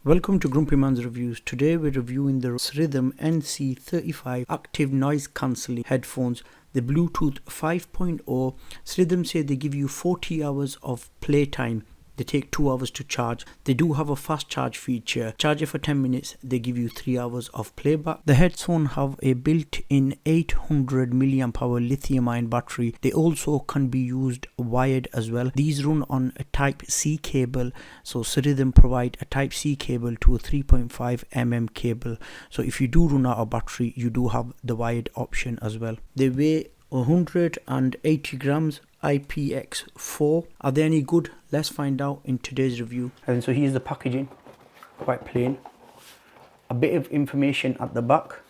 Welcome to GrumpyMan's Reviews. Today we're reviewing the Srhythm NC35 active noise cancelling headphones, the Bluetooth 5.0. Srhythm say they give you 40 hours of playtime. They take 2 hours to charge. They do have a fast charge feature. Charge it for 10 minutes, they give you 3 hours of playback. The headphones have a built-in 800 mAh lithium-ion battery. They also can be used wired as well. These run on a Type-C cable. So Srhythm provide a Type-C cable to a 3.5 cable. So if you do run out of battery, you do have the wired option as well. They weigh 180 grams. IPX4. Are they any good? Let's find out in today's review. And so here's the packaging, quite plain. A bit of information at the back.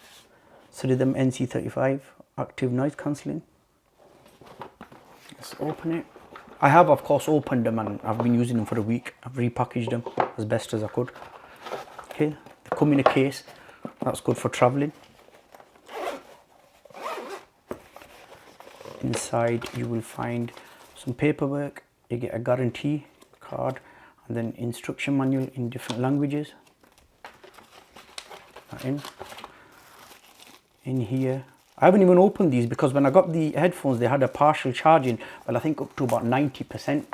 Srhythm NC35 active noise cancelling. Let's open it. I have of course opened them and I've been using them for a week. I've repackaged them as best as I could. Okay, they come in a case. That's good for travelling. Inside you will find some paperwork, you get a guarantee card and then instruction manual in different languages. In here, I haven't even opened these because when I got the headphones they had a partial charging, well I think up to about 90%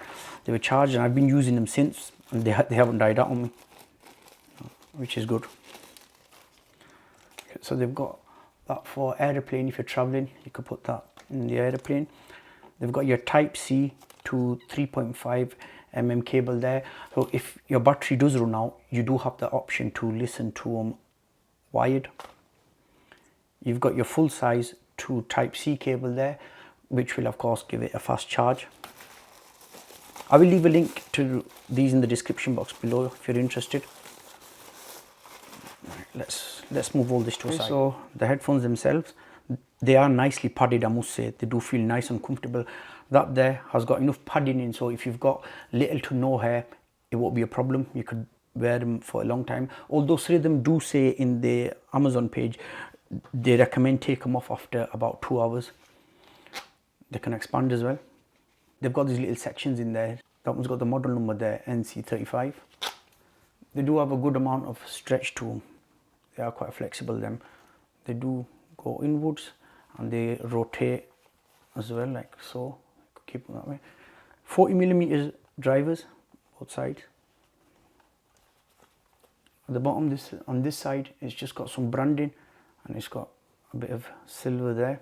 they were charged, and I've been using them since and they haven't died out on me, which is good. Okay, so they've got that for airplane. If you're traveling you could put that in the airplane. They've got your Type-C to 3.5 cable there, so if your battery does run out you do have the option to listen to them wired. You've got your full size to Type-C cable there, which will of course give it a fast charge. I will leave a link to these in the description box below if you're interested. Let's move all this to a side. So the headphones themselves, they are nicely padded, I must say. They do feel nice and comfortable. That there has got enough padding in, so if you've got little to no hair it won't be a problem. You could wear them for a long time. Although Srhythm do say in the Amazon page they recommend take them off after about 2 hours. They can expand as well. They've got these little sections in there. That one's got the model number there, NC35. They do have a good amount of stretch to them. They are quite flexible them. They do go inwards and they rotate as well, like so. Keep them that way. 40mm drivers both sides. At the bottom, on this side it's just got some branding and it's got a bit of silver there.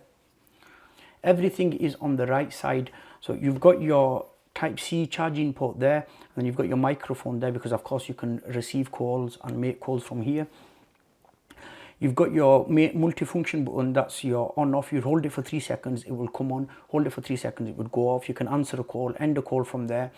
Everything is on the right side, so you've got your Type-C charging port there, and you've got your microphone there because of course you can receive calls and make calls from here. You've got your multifunction button, that's your on off. You hold it for 3 seconds, it will come on. Hold it for 3 seconds, it would go off. You can answer a call, end a call from there.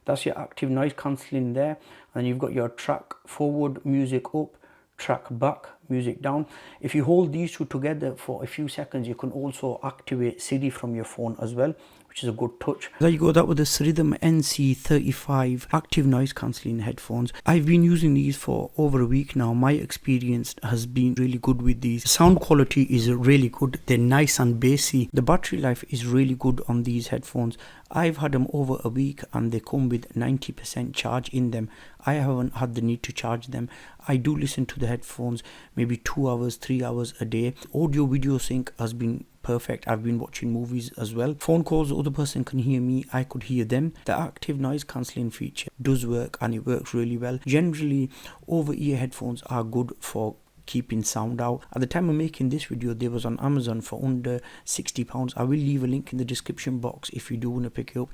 That's your active noise cancelling there. And you've got your track forward, music up, track back, music down. If you hold these two together for a few seconds you can also activate Siri from your phone as well, which is a good touch. There you go, that was the Srhythm NC35 active noise cancelling headphones. I've been using these for over a week now. My experience has been really good with these. The sound quality is really good. They're nice and bassy. The battery life is really good on these headphones. I've had them over a week and they come with 90% charge in them. I haven't had the need to charge them. I do listen to the headphones maybe 2 hours, 3 hours a day. Audio video sync has been perfect. I've been watching movies as well. Phone calls, the other person can hear me, I could hear them. The active noise cancelling feature does work and it works really well. Generally, over-ear headphones are good for keeping sound out. At the time of making this video they was on Amazon for under £60. I will leave a link in the description box if you do want to pick it up.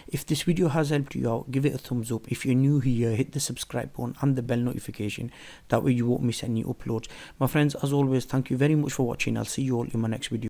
If this video has helped you out, give it a thumbs up. If you're new here, hit the subscribe button and the bell notification, that way you won't miss any uploads. My friends, as always, thank you very much for watching. I'll see you all in my next video.